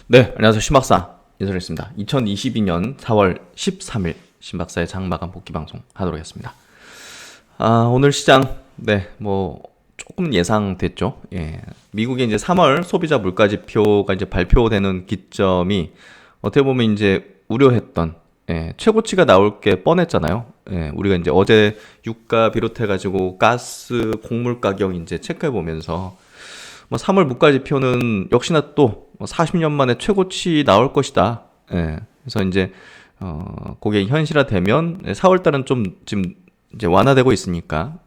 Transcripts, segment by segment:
네, 안녕하세요. 신박사 이소리입니다. 2022년 4월 13일 신박사의 장마감 복귀 방송 하도록 하겠습니다. 오늘 시장, 조금 예상됐죠. 예. 미국의 이제 3월 소비자 물가지표가 이제 발표되는 기점이 어떻게 보면 이제 우려했던 최고치가 나올 게 뻔했잖아요. 우리가 이제 어제 유가 비롯해가지고 가스, 곡물 가격 이제 체크해 보면서 3월 물가지표는 역시나 또 40년 만에 최고치 나올 것이다. 그래서 이제 그게 현실화되면 4월 달은 좀 지금 이제 완화되고 있으니까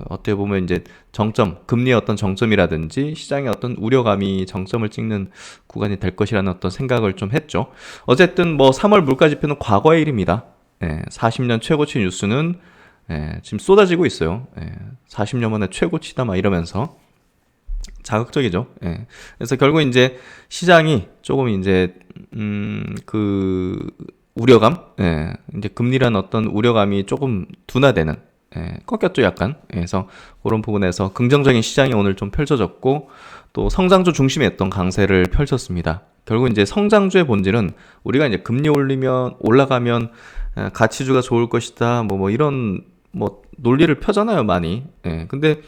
어떻게 보면 이제 정점, 금리의 어떤 정점이라든지 시장의 어떤 우려감이 정점을 찍는 구간이 될 것이라는 어떤 생각을 좀 했죠. 어쨌든 3월 물가지표는 과거의 일입니다. 40년 최고치 뉴스는 지금 쏟아지고 있어요. 40년 만에 최고치다 막 이러면서 자극적이죠. 그래서 결국 이제 시장이 조금 이제 그 우려감, 이제 금리란 어떤 우려감이 조금 둔화되는, 꺾였죠 약간. 그래서 그런 부분에서 긍정적인 시장이 오늘 좀 펼쳐졌고 또 성장주 중심의 어떤 강세를 펼쳤습니다. 결국 이제 성장주의 본질은 우리가 이제 금리 올라가면 가치주가 좋을 것이다, 이런 논리를 펴잖아요 많이. 근데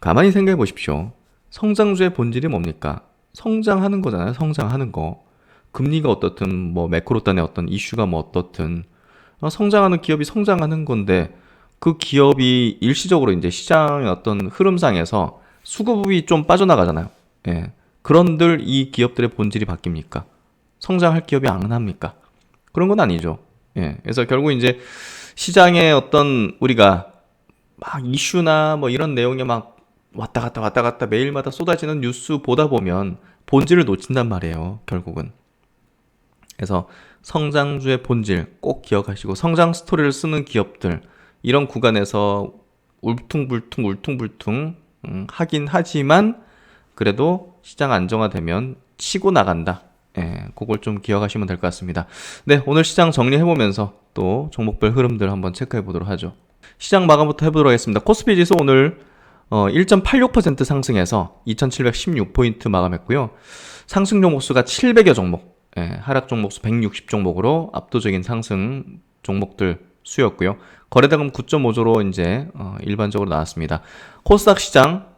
가만히 생각해 보십시오. 성장주의 본질이 뭡니까? 성장하는 거잖아요. 성장하는 거. 금리가 어떻든 매크로 단의 어떤 이슈가 어떻든 성장하는 기업이 성장하는 건데 그 기업이 일시적으로 이제 시장의 어떤 흐름상에서 수급이 좀 빠져나가잖아요. 그런들 이 기업들의 본질이 바뀝니까? 성장할 기업이 안 합니까? 그런 건 아니죠. 그래서 결국 이제 시장의 어떤 우리가 막 이슈나 이런 내용에 막 왔다 갔다 매일마다 쏟아지는 뉴스 보다 보면 본질을 놓친단 말이에요, 결국은. 그래서 성장주의 본질 꼭 기억하시고 성장 스토리를 쓰는 기업들 이런 구간에서 울퉁불퉁 하긴 하지만 그래도 시장 안정화되면 치고 나간다. 그걸 좀 기억하시면 될 것 같습니다. 네, 오늘 시장 정리해보면서 또 종목별 흐름들 한번 체크해 보도록 하죠. 시장 마감부터 해보도록 하겠습니다. 코스피 지수 오늘 1.86% 상승해서 2716포인트 마감했고요. 상승 종목수가 700여 종목, 하락 종목수 160종목으로 압도적인 상승 종목들 수였고요. 거래대금 9.5조로 이제 일반적으로 나왔습니다. 코스닥 시장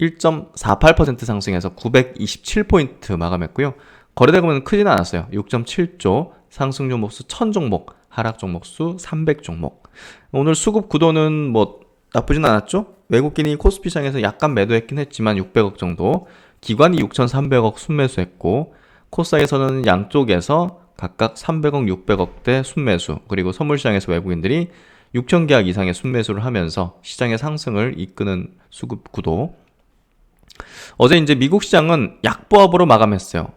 1.48% 상승해서 927포인트 마감했고요. 거래대금은 크진 않았어요. 6.7조, 상승 종목수 1000종목, 하락 종목수 300종목. 오늘 수급 구도는 나쁘진 않았죠? 외국인이 코스피 시장에서 약간 매도했긴 했지만 600억 정도, 기관이 6,300억 순매수했고 코스닥에서는 양쪽에서 각각 300억, 600억대 순매수, 그리고 선물시장에서 외국인들이 6,000계약 이상의 순매수를 하면서 시장의 상승을 이끄는 수급 구도. 어제 이제 미국 시장은 약보합으로 마감했어요.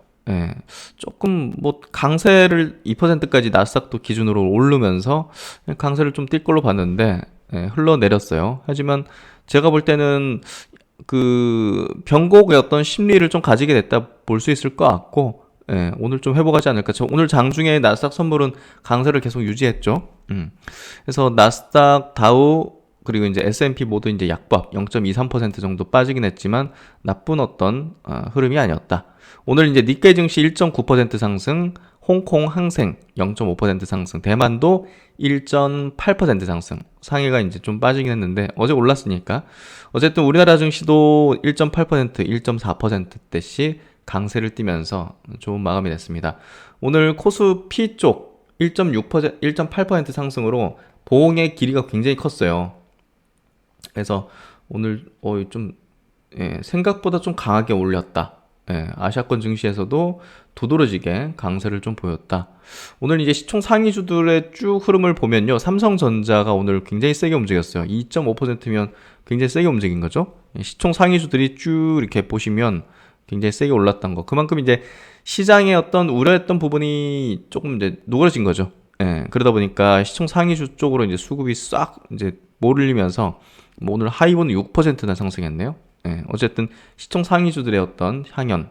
조금 강세를 2%까지 나스닥도 기준으로 오르면서 강세를 좀 띌 걸로 봤는데 흘러내렸어요. 하지만 제가 볼 때는 그 변곡의 어떤 심리를 좀 가지게 됐다 볼 수 있을 것 같고, 오늘 좀 회복하지 않을까. 오늘 장중에 나스닥 선물은 강세를 계속 유지했죠. 그래서 나스닥, 다우 그리고 이제 S&P 모두 이제 약밥 0.23% 정도 빠지긴 했지만 나쁜 어떤 흐름이 아니었다. 오늘 이제 니케이 증시 1.9% 상승, 홍콩 항생 0.5% 상승, 대만도 1.8% 상승. 상해가 이제 좀 빠지긴 했는데 어제 올랐으니까. 어쨌든 우리나라 증시도 1.8%, 1.4%대씩 강세를 띠면서 좋은 마감이 됐습니다. 오늘 코스피 쪽 1.6%, 1.8% 상승으로 봉의 길이가 굉장히 컸어요. 그래서 오늘 좀 생각보다 좀 강하게 올렸다. 아시아권 증시에서도 두드러지게 강세를 좀 보였다. 오늘 이제 시총 상위주들의 쭉 흐름을 보면요. 삼성전자가 오늘 굉장히 세게 움직였어요. 2.5%면 굉장히 세게 움직인 거죠. 시총 상위주들이 쭉 이렇게 보시면 굉장히 세게 올랐던 거. 그만큼 이제 시장의 어떤 우려했던 부분이 조금 이제 누그러진 거죠. 그러다 보니까 시총 상위주 쪽으로 이제 수급이 싹 이제 몰리면서 오늘 하이브는 6%나 상승했네요. 어쨌든 시총 상위주들의 어떤 향연,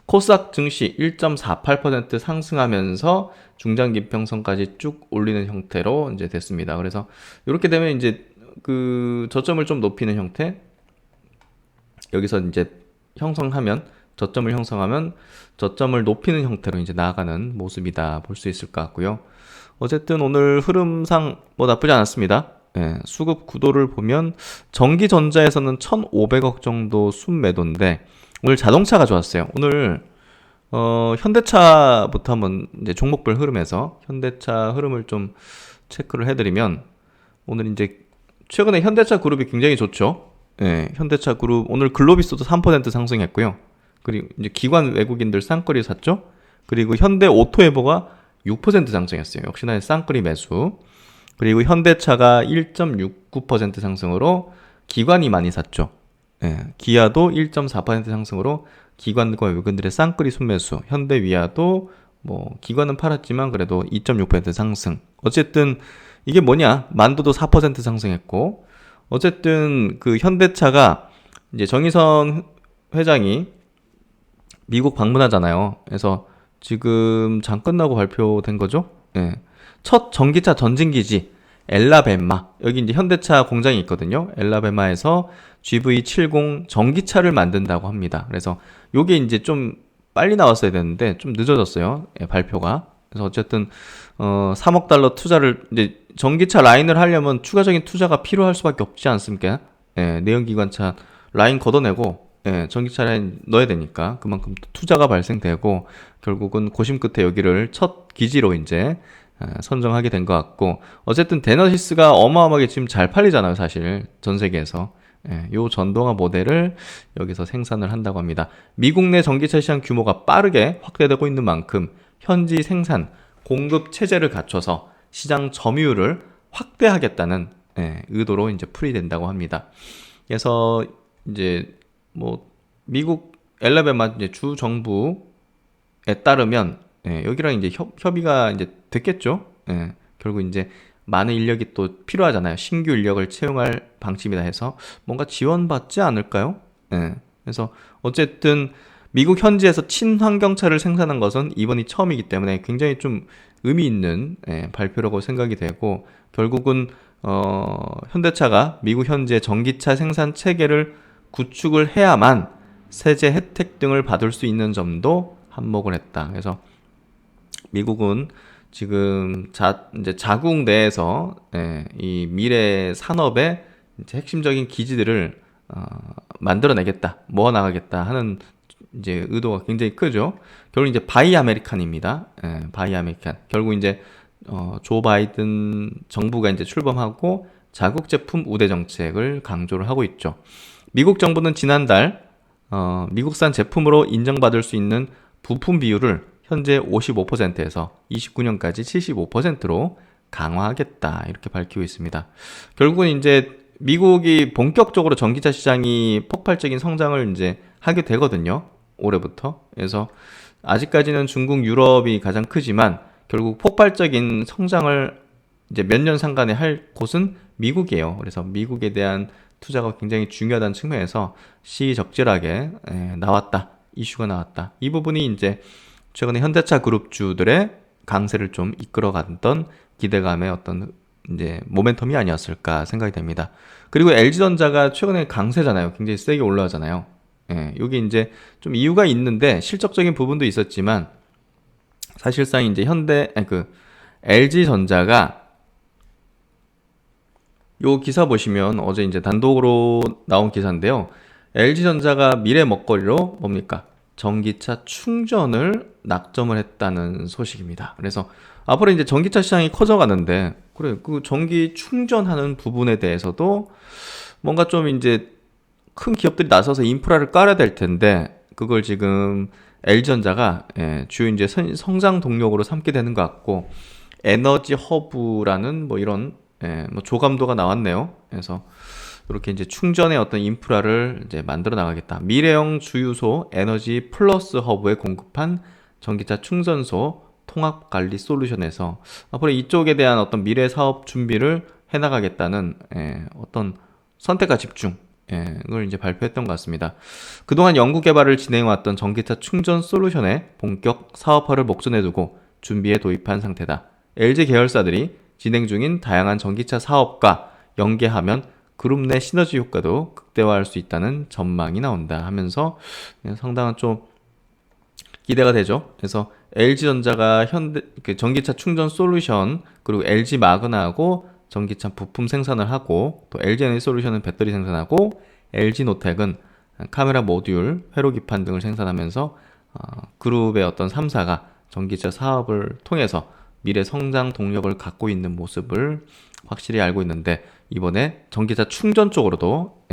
코스닥 증시 1.48% 상승하면서 중장기평선까지 쭉 올리는 형태로 이제 됐습니다. 그래서 이렇게 되면 이제 그 저점을 좀 높이는 형태, 여기서 이제 형성하면 저점을 형성하면 저점을 높이는 형태로 이제 나아가는 모습이다 볼 수 있을 것 같고요. 어쨌든 오늘 흐름상 뭐 나쁘지 않았습니다. 예, 수급 구도를 보면 전기전자에서는 1,500억 정도 순매도인데 오늘 자동차가 좋았어요. 오늘 현대차부터 한번 이제 종목별 흐름에서 현대차 흐름을 좀 체크를 해드리면 오늘 이제 최근에 현대차 그룹이 굉장히 좋죠. 예, 현대차 그룹 오늘 글로비스도 3% 상승했고요. 그리고 이제 기관 외국인들 쌍끌이 샀죠. 그리고 현대 오토에버가 6% 상승했어요. 역시나 쌍끌이 매수. 그리고 현대차가 1.69% 상승으로 기관이 많이 샀죠. 예, 기아도 1.4% 상승으로 기관과 외국인들의 쌍끌이 순매수. 현대위아도 뭐 기관은 팔았지만 그래도 2.6% 상승. 어쨌든 이게 뭐냐? 만도도 4% 상승했고 어쨌든 그 현대차가 이제 정의선 회장이 미국 방문하잖아요. 그래서 지금 장 끝나고 발표된 거죠. 예. 첫 전기차 전진기지 엘라베마 여기 이제 현대차 공장이 있거든요. 엘라베마에서 GV70 전기차를 만든다고 합니다. 그래서 요게 이제 좀 빨리 나왔어야 되는데 좀 늦어졌어요. 예, 발표가. 그래서 어쨌든 3억 달러 투자를 이제 전기차 라인을 하려면 추가적인 투자가 필요할 수밖에 없지 않습니까? 예, 내연기관차 라인 걷어내고 예, 전기차 라인 넣어야 되니까 그만큼 투자가 발생되고 결국은 고심 끝에 여기를 첫 기지로 이제 선정하게 된 것 같고 어쨌든 데너시스가 어마어마하게 지금 잘 팔리잖아요. 사실 전 세계에서. 예, 요 전동화 모델을 여기서 생산을 한다고 합니다. 미국 내 전기차 시장 규모가 빠르게 확대되고 있는 만큼 현지 생산, 공급 체제를 갖춰서 시장 점유율을 확대하겠다는 의도로 이제 풀이된다고 합니다. 그래서 이제 뭐 미국 엘라베마 이제 주 정부에 따르면 여기랑 이제 협의가 이제 됐겠죠. 결국 이제 많은 인력이 또 필요하잖아요. 신규 인력을 채용할 방침이다 해서 뭔가 지원받지 않을까요? 그래서 어쨌든 미국 현지에서 친환경차를 생산한 것은 이번이 처음이기 때문에 굉장히 좀 의미 있는 발표라고 생각이 되고 결국은 현대차가 미국 현지의 전기차 생산 체계를 구축을 해야만 세제 혜택 등을 받을 수 있는 점도 한몫을 했다. 그래서 미국은 지금 이제 자국 내에서 이 미래 산업의 이제 핵심적인 기지들을 만들어내겠다, 모아나가겠다 하는 이제 의도가 굉장히 크죠. 결국 이제 바이 아메리칸입니다. 바이 아메리칸. 결국 이제 조 바이든 정부가 이제 출범하고 자국 제품 우대 정책을 강조를 하고 있죠. 미국 정부는 지난달 미국산 제품으로 인정받을 수 있는 부품 비율을 현재 55%에서 29년까지 75%로 강화하겠다 이렇게 밝히고 있습니다. 결국은 이제 미국이 본격적으로 전기차 시장이 폭발적인 성장을 이제 하게 되거든요. 올해부터. 그래서 아직까지는 중국, 유럽이 가장 크지만 결국 폭발적인 성장을 이제 몇 년 상간에 할 곳은 미국이에요. 그래서 미국에 대한 투자가 굉장히 중요하다는 측면에서 시적절하게 나왔다. 이슈가 나왔다. 이 부분이 이제 최근에 현대차 그룹주들의 강세를 좀 이끌어갔던 기대감의 어떤 이제 모멘텀이 아니었을까 생각이 됩니다. 그리고 LG전자가 최근에 강세잖아요. 굉장히 세게 올라가잖아요. 여기 이제 좀 이유가 있는데 실적적인 부분도 있었지만 사실상 이제 LG전자가 요 기사 보시면 어제 이제 단독으로 나온 기사인데요. LG전자가 미래 먹거리로 뭡니까? 전기차 충전을 낙점을 했다는 소식입니다. 그래서 앞으로 이제 전기차 시장이 커져가는데 그래 그 전기 충전하는 부분에 대해서도 뭔가 좀 이제 큰 기업들이 나서서 인프라를 깔아야 될 텐데 그걸 지금 LG전자가 주요 이제 성장 동력으로 삼게 되는 것 같고 에너지 허브라는 뭐 이런 뭐 조감도가 나왔네요. 그래서 이렇게 이제 충전의 어떤 인프라를 이제 만들어 나가겠다. 미래형 주유소 에너지 플러스 허브에 공급한 전기차 충전소 통합 관리 솔루션에서 앞으로 이쪽에 대한 어떤 미래 사업 준비를 해나가겠다는 어떤 선택과 집중 을 이제 발표했던 것 같습니다. 그동안 연구 개발을 진행해왔던 전기차 충전 솔루션의 본격 사업화를 목전에 두고 준비에 도입한 상태다. LG 계열사들이 진행 중인 다양한 전기차 사업과 연계하면 그룹 내 시너지 효과도 극대화할 수 있다는 전망이 나온다 하면서 상당한 좀 기대가 되죠. 그래서 LG전자가 전기차 충전 솔루션, 그리고 LG 마그나하고 전기차 부품 생산을 하고, 또 LG에너지솔루션은 배터리 생산하고, LG노텍은 카메라 모듈, 회로 기판 등을 생산하면서 그룹의 어떤 3사가 전기차 사업을 통해서 미래 성장 동력을 갖고 있는 모습을 확실히 알고 있는데, 이번에 전기차 충전 쪽으로도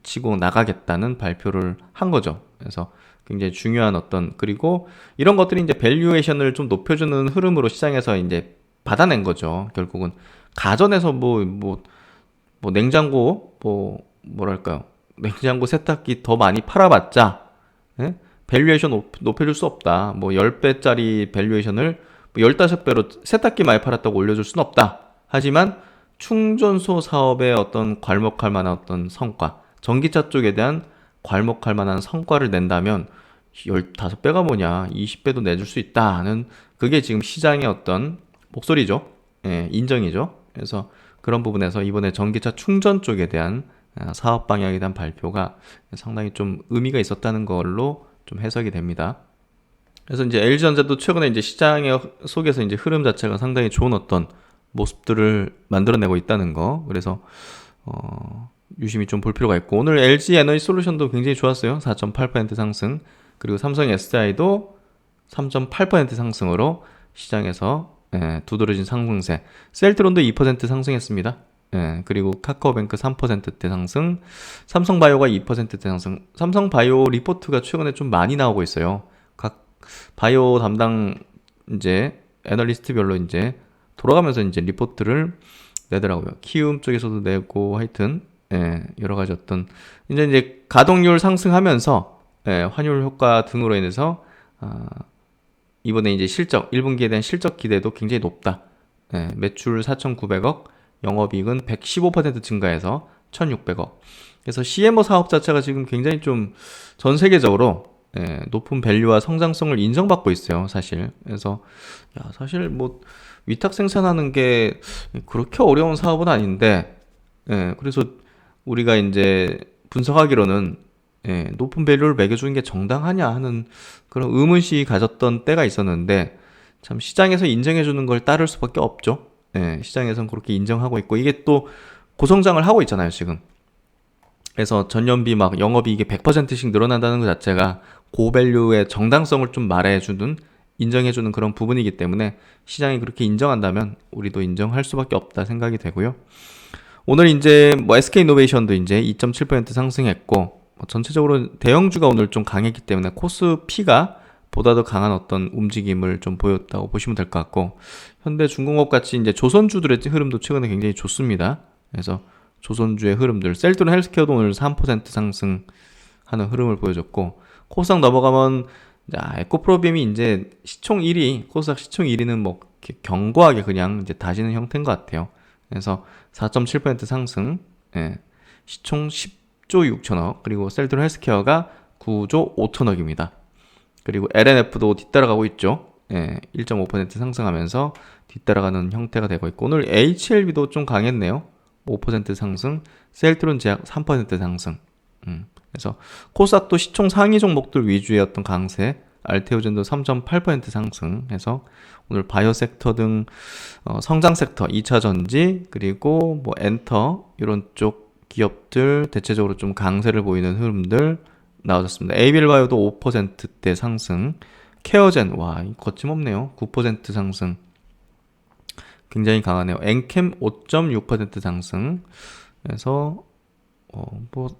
치고 나가겠다는 발표를 한 거죠. 그래서 굉장히 중요한 그리고 이런 것들이 이제 밸류에이션을 좀 높여주는 흐름으로 시장에서 이제 받아낸 거죠. 결국은 가전에서 냉장고 뭐랄까요, 냉장고 세탁기 더 많이 팔아봤자 밸류에이션 높여줄 수 없다. 10배짜리 밸류에이션을 15배로 세탁기 많이 팔았다고 올려줄 수는 없다. 하지만 충전소 사업의 괄목할 만한 성과, 전기차 쪽에 대한 괄목할 만한 성과를 낸다면 15배가 뭐냐, 20배도 내줄 수 있다는, 그게 지금 시장의 목소리죠. 인정이죠. 그래서 그런 부분에서 이번에 전기차 충전 쪽에 대한 사업 방향에 대한 발표가 상당히 좀 의미가 있었다는 걸로 좀 해석이 됩니다. 그래서 이제 LG전자도 최근에 이제 시장의 속에서 이제 흐름 자체가 상당히 좋은 모습들을 만들어내고 있다는 거. 그래서 유심히 좀 볼 필요가 있고, 오늘 LG 에너지 솔루션도 굉장히 좋았어요. 4.8% 상승. 그리고 삼성 SDI도 3.8% 상승으로 시장에서 두드러진 상승세. 셀트론도 2% 상승했습니다. 그리고 카카오뱅크 3%대 상승, 삼성바이오가 2%대 상승. 삼성바이오 리포트가 최근에 좀 많이 나오고 있어요. 각 바이오 담당 이제 애널리스트별로 이제 돌아가면서 이제 리포트를 내더라고요. 키움 쪽에서도 내고, 하여튼 여러 가지 이제 가동률 상승하면서 환율 효과 등으로 인해서 이번에 이제 1분기에 대한 실적 기대도 굉장히 높다. 매출 4,900억, 영업이익은 115% 증가해서 1,600억. 그래서 CMO 사업 자체가 지금 굉장히 좀 전 세계적으로 높은 밸류와 성장성을 인정받고 있어요, 사실. 그래서 사실 위탁 생산하는 게 그렇게 어려운 사업은 아닌데, 그래서 우리가 이제 분석하기로는 높은 밸류를 매겨주는 게 정당하냐 하는 그런 의문시 가졌던 때가 있었는데, 참 시장에서 인정해주는 걸 따를 수밖에 없죠. 시장에서는 그렇게 인정하고 있고, 이게 또 고성장을 하고 있잖아요, 지금. 그래서 전년비 영업이익이 100%씩 늘어난다는 것 자체가 고밸류의 정당성을 좀 말해주는, 인정해주는 그런 부분이기 때문에 시장이 그렇게 인정한다면 우리도 인정할 수밖에 없다 생각이 되고요. 오늘 이제 SK이노베이션도 이제 2.7% 상승했고, 전체적으로 대형주가 오늘 좀 강했기 때문에 코스피가 보다 더 강한 움직임을 좀 보였다고 보시면 될 것 같고, 현대중공업 같이 이제 조선주들의 흐름도 최근에 굉장히 좋습니다. 그래서 조선주의 흐름들, 셀트론 헬스케어도 오늘 3% 상승하는 흐름을 보여줬고, 코스닥 넘어가면 에코프로비엠이 이제 시총 1위, 코스닥 시총 1위는 견고하게 그냥 이제 다지는 형태인 것 같아요. 그래서 4.7% 상승, 시총 10조 6천억, 그리고 셀트론 헬스케어가 9조 5천억입니다. 그리고 LNF도 뒤따라가고 있죠. 1.5% 상승하면서 뒤따라가는 형태가 되고 있고, 오늘 HLB도 좀 강했네요. 5% 상승, 셀트론 제약 3% 상승. 그래서 코스닥도 시총 상위 종목들 위주의 강세, 알테오젠도 3.8% 상승해서 오늘 바이오 섹터 등 성장 섹터, 2차 전지, 그리고 엔터 이런 쪽 기업들 대체적으로 좀 강세를 보이는 흐름들 나와줬습니다. 에이빌바이오도 5%대 상승, 케어젠 거침없네요. 9% 상승, 굉장히 강하네요. 엔캠 5.6% 상승. 그래서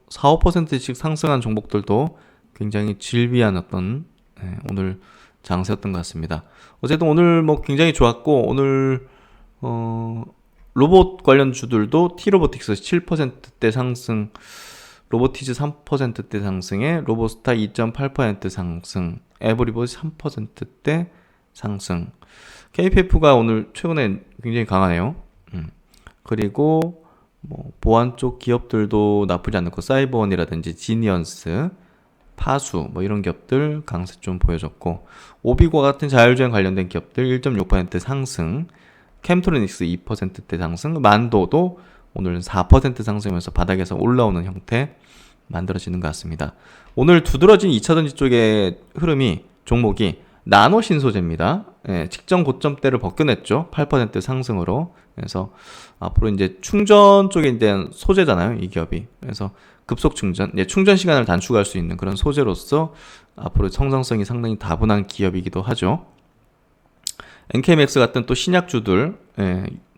4, 5%씩 상승한 종목들도 굉장히 질비한 오늘 장세였던 것 같습니다. 어쨌든 오늘 굉장히 좋았고, 오늘 로봇 관련 주들도 T로보틱스 7%대 상승, 로보티즈 3%대 상승에 로보스타 2.8% 상승, 에브리봇 3%대 상승. KPF가 오늘 최근에 굉장히 강하네요. 그리고 보안 쪽 기업들도 나쁘지 않고, 사이버원이라든지 지니언스, 파수 이런 기업들 강세 좀 보여줬고, 오비과 같은 자율주행 관련된 기업들 1.6% 상승, 캠트로닉스 2%대 상승, 만도도 오늘 4% 상승하면서 바닥에서 올라오는 형태 만들어지는 것 같습니다. 오늘 두드러진 2차전지 쪽의 흐름이 종목이 나노 신소재입니다. 예, 직전 고점대를 벗겨냈죠. 8% 상승으로. 그래서 앞으로 이제 충전 쪽에 대한 소재잖아요. 이 기업이. 그래서 급속 충전, 충전 시간을 단축할 수 있는 그런 소재로서 앞으로 성장성이 상당히 다분한 기업이기도 하죠. NKMX 같은 또 신약주들,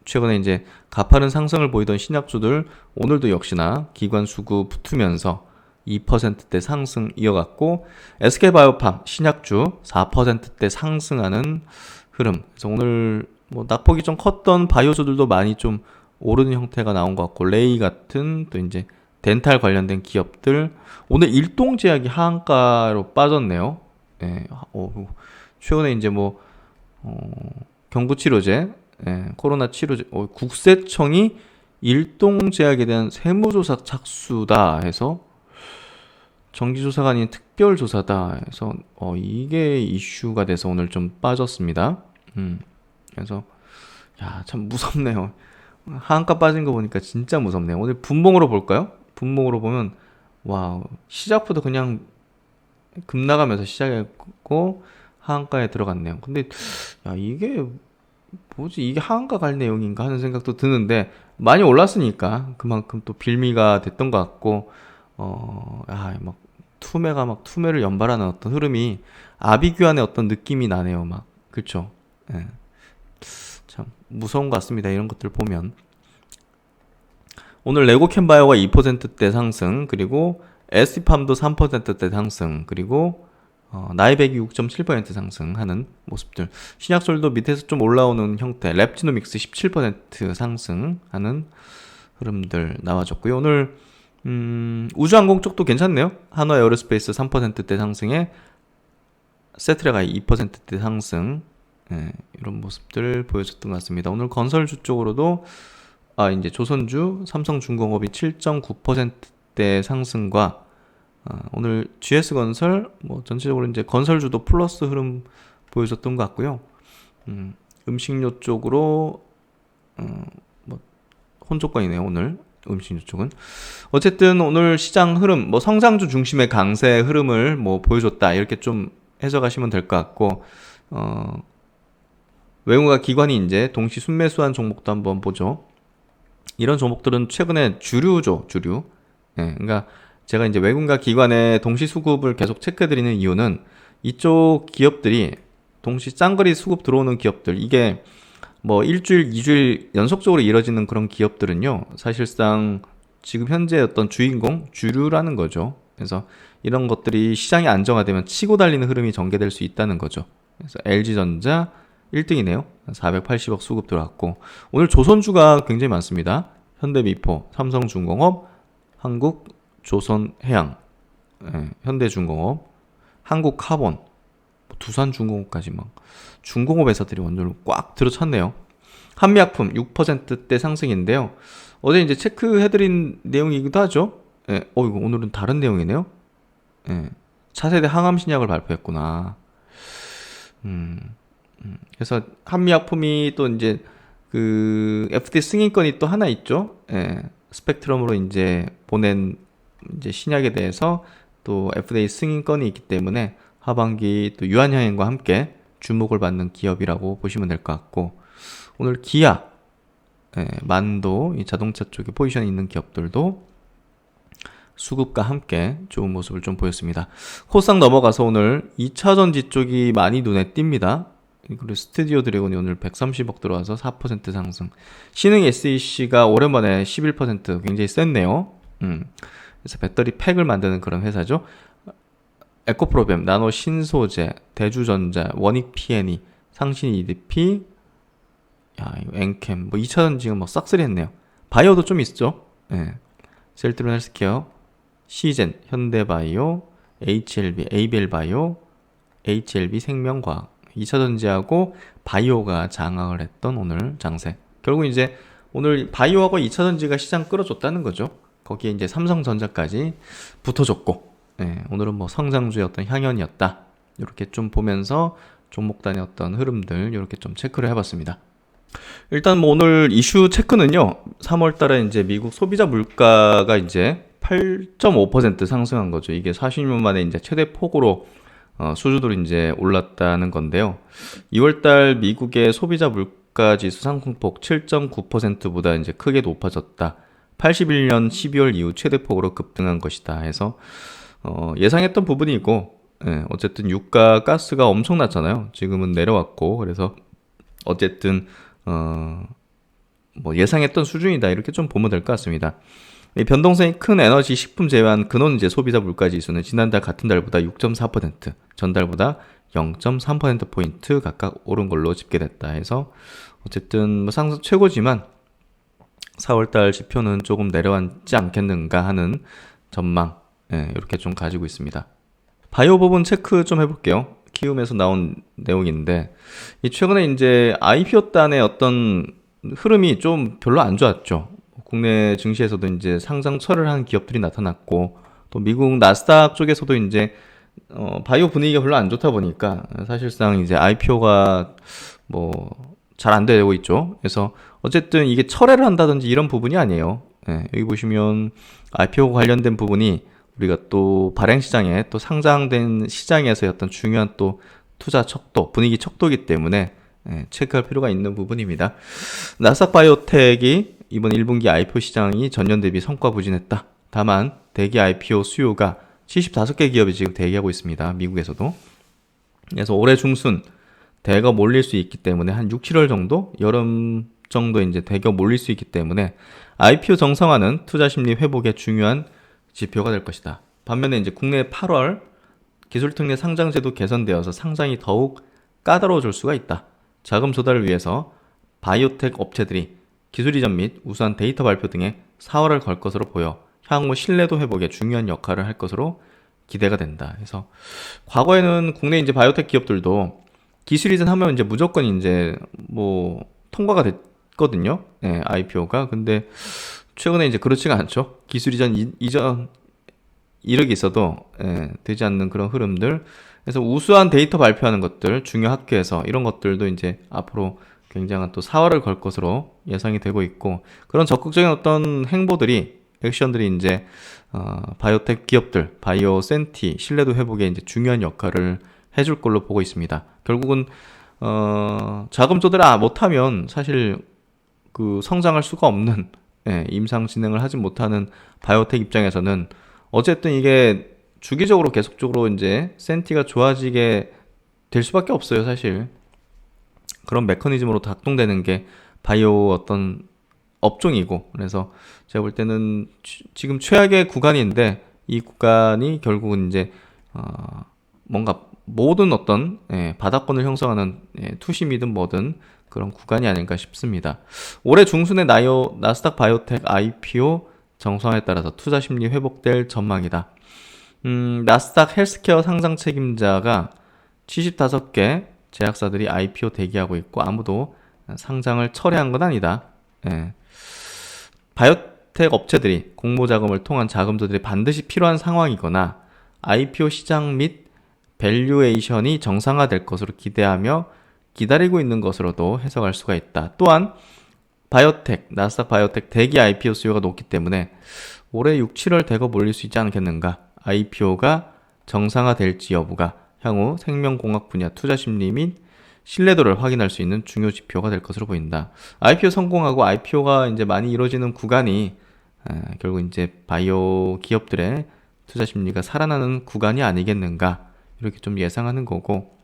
최근에 이제 가파른 상승을 보이던 신약주들 오늘도 역시나 기관 수급 붙으면서 2%대 상승 이어갔고, SK바이오팜 신약주 4%대 상승하는 흐름. 그래서 오늘 뭐 낙폭이 좀 컸던 바이오주들도 많이 좀 오르는 형태가 나온 것 같고, 레이 같은 또 이제 덴탈 관련된 기업들 오늘 일동제약이 하한가로 빠졌네요. 최근에 이제 뭐 경구치료제, 코로나 치료제, 국세청이 일동제약에 대한 세무조사 착수다 해서 정기조사가 아닌 특별조사다 해서 이게 이슈가 돼서 오늘 좀 빠졌습니다. 그래서 참 무섭네요. 하한가 빠진 거 보니까 진짜 무섭네요. 오늘 분봉으로 볼까요? 분봉으로 보면 와, 시작부터 그냥 급 나가면서 시작했고 하한가에 들어갔네요. 근데 이게 뭐지? 이게 하한가 갈 내용인가 하는 생각도 드는데 많이 올랐으니까 그만큼 또 빌미가 됐던 것 같고 막 투매가 막 투매를 연발하는 어떤 흐름이 아비규환의 어떤 느낌이 나네요. 막 그렇죠. 참 무서운 것 같습니다. 이런 것들 보면 오늘 레고캠바이오가 2%대 상승, 그리고 ST팜도 3%대 상승, 그리고 나이백이 6.7% 상승하는 모습들. 신약솔도 밑에서 좀 올라오는 형태, 랩지노믹스 17% 상승하는 흐름들 나와줬고요. 오늘 우주항공 쪽도 괜찮네요. 한화 에어로스페이스 3%대 상승에 세트레가 2%대 상승, 이런 모습들 보여줬던 것 같습니다. 오늘 건설주 쪽으로도 이제 조선주, 삼성중공업이 7.9%대 상승과 오늘 GS건설 뭐 전체적으로 이제 건설주도 플러스 흐름 보여줬던 것 같고요. 음식료 쪽으로 뭐 혼조권이네요. 오늘 음식료 쪽은 어쨌든 오늘 시장 흐름 뭐 성장주 중심의 강세 흐름을 뭐 보여줬다 이렇게 좀 해석하시면 될 것 같고 외국과 기관이 이제 동시 순매수한 종목도 한번 보죠. 이런 종목들은 최근에 주류죠, 주류. 그러니까 제가 이제 외국과 기관의 동시 수급을 계속 체크해드리는 이유는 이쪽 기업들이 동시 쌍거리 수급 들어오는 기업들, 이게 뭐 일주일, 2주일 연속적으로 이뤄지는 그런 기업들은요, 사실상 지금 현재 어떤 주인공, 주류라는 거죠. 그래서 이런 것들이 시장이 안정화되면 치고 달리는 흐름이 전개될 수 있다는 거죠. 그래서 LG전자 1등이네요. 480억 수급 들어왔고, 오늘 조선주가 굉장히 많습니다. 현대미포, 삼성중공업, 한국조선해양, 현대중공업, 한국카본, 두산중공업까지 막 중공업 회사들이 완전히 꽉 들어찼네요. 한미약품 6%대 상승인데요. 어제 이제 체크해드린 내용이기도 하죠. 이거 오늘은 다른 내용이네요. 차세대 항암신약을 발표했구나. 그래서 한미약품이 또 이제 그 FDA 승인권이 또 하나 있죠. 스펙트럼으로 이제 보낸 이제 신약에 대해서 또 FDA 승인권이 있기 때문에 하반기 또 유한양행과 함께 주목을 받는 기업이라고 보시면 될 것 같고, 오늘 기아, 만도 이 자동차 쪽에 포지션이 있는 기업들도 수급과 함께 좋은 모습을 좀 보였습니다. 코스닥 넘어가서 오늘 2차전지 쪽이 많이 눈에 띕니다. 그리고 스튜디오 드래곤이 오늘 130억 들어와서 4% 상승. 신흥 SEC가 오랜만에 11% 굉장히 셌네요. 그래서 배터리 팩을 만드는 그런 회사죠. 에코프로뱀, 나노 신소재, 대주전자, 원익 P&E, 상신 EDP, 엔캠, 뭐 2차전지가 뭐 싹쓸이 했네요. 바이오도 좀 있죠. 셀트론 헬스케어, 시젠, 현대바이오, HLB, ABL바이오, HLB 생명과학, 2차전지하고 바이오가 장악을 했던 오늘 장세. 결국 이제 오늘 바이오하고 2차전지가 시장 끌어줬다는 거죠. 거기에 이제 삼성전자까지 붙어줬고, 오늘은 뭐 성장주의 어떤 향연이었다. 이렇게 좀 보면서 종목단의 어떤 흐름들 이렇게 좀 체크를 해봤습니다. 일단 뭐 오늘 이슈 체크는요. 3월 달에 이제 미국 소비자 물가가 이제 8.5% 상승한 거죠. 이게 40년 만에 이제 최대 폭으로 수주로 이제 올랐다는 건데요. 2월 달 미국의 소비자 물가 지수 상승폭 7.9%보다 이제 크게 높아졌다. 81년 12월 이후 최대 폭으로 급등한 것이다 해서 예상했던 부분이고, 예, 어쨌든 유가 가스가 엄청 났잖아요. 지금은 내려왔고, 그래서 어쨌든 뭐 예상했던 수준이다 이렇게 좀 보면 될 것 같습니다. 이 변동성이 큰 에너지, 식품 제외한 근원 이제 소비자 물가 지수는 지난달 같은 달보다 6.4%, 전달보다 0.3%포인트 각각 오른 걸로 집계됐다 해서 어쨌든 뭐 상승 최고지만 4월달 지표는 조금 내려앉지 않겠는가 하는 전망, 예, 이렇게 좀 가지고 있습니다. 바이오 부분 체크 좀 해볼게요. 키움에서 나온 내용인데 이 최근에 이제 IPO 단의 어떤 흐름이 좀 별로 안 좋았죠. 국내 증시에서도 이제 상장 철회를 한 기업들이 나타났고 또 미국 나스닥 쪽에서도 이제 바이오 분위기가 별로 안 좋다 보니까 사실상 이제 IPO가 뭐 잘 안 되고 있죠. 그래서 어쨌든 이게 철회를 한다든지 이런 부분이 아니에요. 예, 여기 보시면 IPO 관련된 부분이 우리가 또 발행 시장에 또 상장된 시장에서의 어떤 중요한 또 투자 척도, 분위기 척도이기 때문에 체크할 필요가 있는 부분입니다. 나스닥 바이오텍이 이번 1분기 IPO 시장이 전년 대비 성과 부진했다. 다만 대기 IPO 수요가 75개 기업이 지금 대기하고 있습니다. 미국에서도. 그래서 올해 중순 대거 몰릴 수 있기 때문에 한 6, 7월 정도? 여름 정도 이제 대거 몰릴 수 있기 때문에 IPO 정상화는 투자 심리 회복의 중요한 지표가 될 것이다. 반면에 이제 국내 8월 기술특례 상장제도 개선되어서 상장이 더욱 까다로워질 수가 있다. 자금 조달을 위해서 바이오텍 업체들이 기술 이전 및 우수한 데이터 발표 등에 4월을 걸 것으로 보여 향후 신뢰도 회복에 중요한 역할을 할 것으로 기대가 된다. 그래서 과거에는 국내 이제 바이오텍 기업들도 기술 이전하면 이제 무조건 이제 뭐 통과가 됐거든요. 네, IPO가. 근데 최근에 이제 그렇지가 않죠. 기술 이전 이력이 있어도 되지 않는 그런 흐름들. 그래서 우수한 데이터 발표하는 것들, 중요 학회에서 이런 것들도 이제 앞으로 굉장한 또 사활을 걸 것으로 예상이 되고 있고 그런 적극적인 어떤 행보들이 액션들이 이제 바이오텍 기업들, 바이오 센티 신뢰도 회복에 이제 중요한 역할을 해줄 걸로 보고 있습니다. 결국은 자금 조달 못하면 사실 그 성장할 수가 없는 임상 진행을 하지 못하는 바이오텍 입장에서는 어쨌든 이게 주기적으로 계속적으로 이제 센티가 좋아지게 될 수밖에 없어요, 사실. 그런 메커니즘으로 작동되는 게 바이오 어떤 업종이고, 그래서 제가 볼 때는 지금 최악의 구간인데 이 구간이 결국은 이제 뭔가 모든 어떤 바닥권을 형성하는 투심이든 뭐든 그런 구간이 아닐까 싶습니다. 올해 중순에 나스닥 바이오텍 IPO 정상화에 따라서 투자 심리 회복될 전망이다. 나스닥 헬스케어 상장 책임자가 75개 제약사들이 IPO 대기하고 있고 아무도 상장을 철회한 건 아니다. 바이오텍 업체들이 공모자금을 통한 자금 조달이 반드시 필요한 상황이거나 IPO 시장 및 밸류에이션이 정상화될 것으로 기대하며 기다리고 있는 것으로도 해석할 수가 있다. 또한 나스닥 바이오텍 대기 IPO 수요가 높기 때문에 올해 6, 7월 대거 몰릴 수 있지 않겠는가. IPO가 정상화될지 여부가 향후 생명공학 분야 투자 심리 및 신뢰도를 확인할 수 있는 중요 지표가 될 것으로 보인다. IPO 성공하고 IPO가 이제 많이 이루어지는 구간이 결국 이제 바이오 기업들의 투자 심리가 살아나는 구간이 아니겠는가 이렇게 좀 예상하는 거고.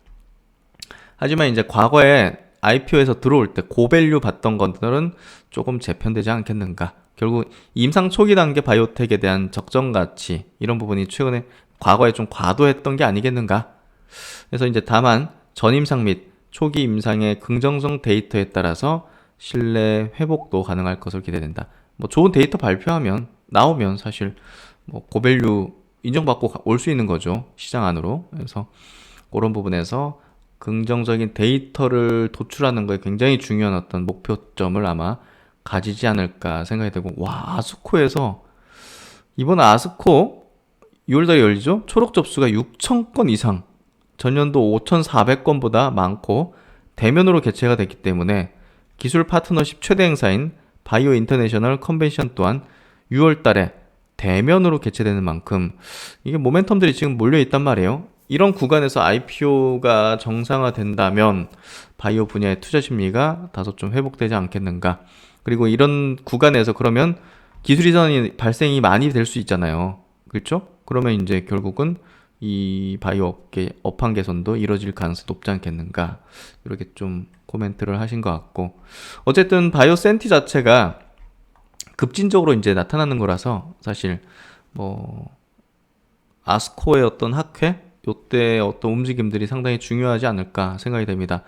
하지만 이제 과거에 IPO에서 들어올 때 고밸류 받던 것들은 조금 재편되지 않겠는가. 결국 임상 초기 단계 바이오텍에 대한 적정 가치 이런 부분이 최근에 과거에 좀 과도했던 게 아니겠는가. 그래서 이제 다만 전임상 및 초기 임상의 긍정성 데이터에 따라서 신뢰 회복도 가능할 것으로 기대된다. 뭐 좋은 데이터 나오면 사실 뭐 고밸류 인정받고 올 수 있는 거죠, 시장 안으로. 그래서 그런 부분에서 긍정적인 데이터를 도출하는 거에 굉장히 중요한 어떤 목표점을 아마 가지지 않을까 생각이 되고, 와, 아스코에서 이번 아스코 6월달에 열리죠? 초록 접수가 6,000건 이상, 전년도 5,400건보다 많고 대면으로 개최가 됐기 때문에 기술 파트너십 최대 행사인 바이오 인터내셔널 컨벤션 또한 6월 달에 대면으로 개최되는 만큼 이게 모멘텀들이 지금 몰려 있단 말이에요. 이런 구간에서 IPO가 정상화된다면 바이오 분야의 투자 심리가 다소 좀 회복되지 않겠는가. 그리고 이런 구간에서 그러면 기술 이전이 발생이 많이 될 수 있잖아요. 그렇죠? 그러면 이제 결국은 이 바이오 업계 업황 개선도 이뤄질 가능성이 높지 않겠는가. 이렇게 좀 코멘트를 하신 것 같고. 어쨌든 바이오 센티 자체가 급진적으로 이제 나타나는 거라서 사실 뭐 아스코의 어떤 학회 요때 어떤 움직임들이 상당히 중요하지 않을까 생각이 됩니다.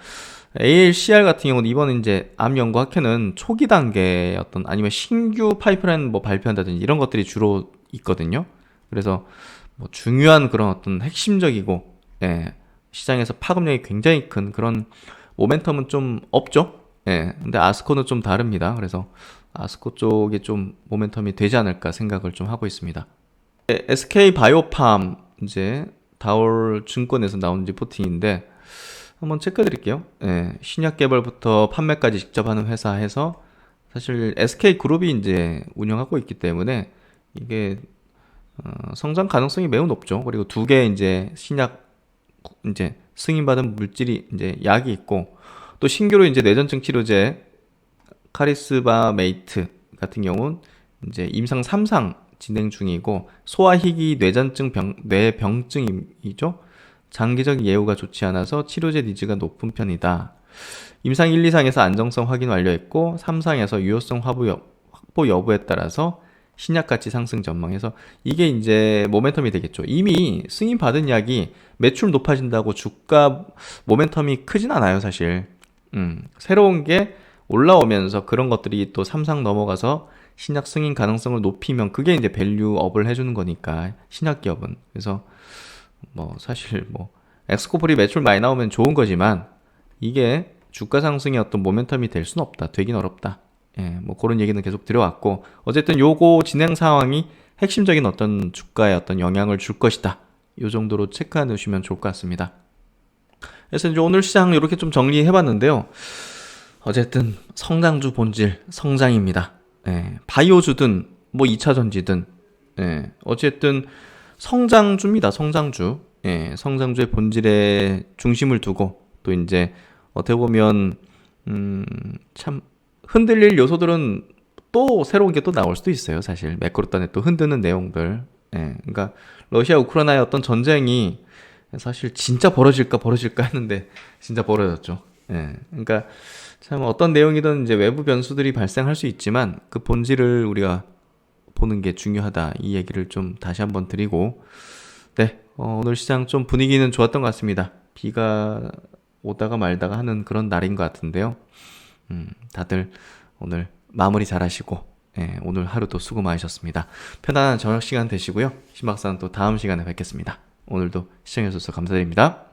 ALCR 같은 경우는 이번 이제 암 연구 학회는 초기 단계 어떤 아니면 신규 파이프라인 뭐 발표한다든지 이런 것들이 주로 있거든요. 그래서 뭐 중요한 그런 어떤 핵심적이고 예, 시장에서 파급력이 굉장히 큰 그런 모멘텀은 좀 없죠. 예, 근데 아스코는 좀 다릅니다. 그래서 아스코 쪽에 좀 모멘텀이 되지 않을까 생각을 좀 하고 있습니다. SK 바이오팜 이제 다올 증권에서 나온 리포팅인데 한번 체크해 드릴게요. 예, 신약 개발부터 판매까지 직접 하는 회사 해서 사실 SK 그룹이 이제 운영하고 있기 때문에 이게 성장 가능성이 매우 높죠. 그리고 두 개 이제 신약 이제 승인받은 물질이 이제 약이 있고 또 신규로 이제 뇌전증 치료제 카리스바메이트 같은 경우는 이제 임상 3상 진행 중이고 소아희귀 뇌전증 뇌병증이죠. 장기적 예후가 좋지 않아서 치료제 니즈가 높은 편이다. 임상 1, 2상에서 안정성 확인 완료했고 3상에서 유효성 확보 여부에 따라서 신약 가치 상승 전망해서 이게 이제 모멘텀이 되겠죠. 이미 승인 받은 약이 매출 높아진다고 주가 모멘텀이 크진 않아요, 사실. 새로운 게 올라오면서 그런 것들이 또 3상 넘어가서 신약 승인 가능성을 높이면 그게 이제 밸류업을 해주는 거니까 신약 기업은. 그래서 뭐 사실 뭐 엑스코폴이 매출 많이 나오면 좋은 거지만 이게 주가 상승의 어떤 모멘텀이 될 수는 없다. 되긴 어렵다. 예, 뭐 그런 얘기는 계속 들어왔고 어쨌든 요거 진행 상황이 핵심적인 어떤 주가에 어떤 영향을 줄 것이다. 요 정도로 체크해 놓으시면 좋을 것 같습니다. 그래서 이제 오늘 시장 이렇게 좀 정리해 봤는데요. 어쨌든 성장주 본질 성장입니다. 예, 바이오주든 뭐 2차전지든 예, 어쨌든 성장주입니다. 성장주. 예, 성장주의 본질에 중심을 두고 또 이제 어떻게 보면 참 흔들릴 요소들은 또 새로운 게 또 나올 수도 있어요. 사실 매크로단에 또 흔드는 내용들. 예, 그러니까 러시아 우크라이나의 어떤 전쟁이 사실 진짜 벌어질까 했는데 진짜 벌어졌죠. 예, 그러니까 참 어떤 내용이든 이제 외부 변수들이 발생할 수 있지만 그 본질을 우리가 보는 게 중요하다. 이 얘기를 좀 다시 한번 드리고 네, 오늘 시장 좀 분위기는 좋았던 것 같습니다. 비가 오다가 말다가 하는 그런 날인 것 같은데요. 다들 오늘 마무리 잘 하시고 예, 오늘 하루도 수고 많으셨습니다. 편안한 저녁 시간 되시고요. 신박사는 또 다음 시간에 뵙겠습니다. 오늘도 시청해주셔서 감사드립니다.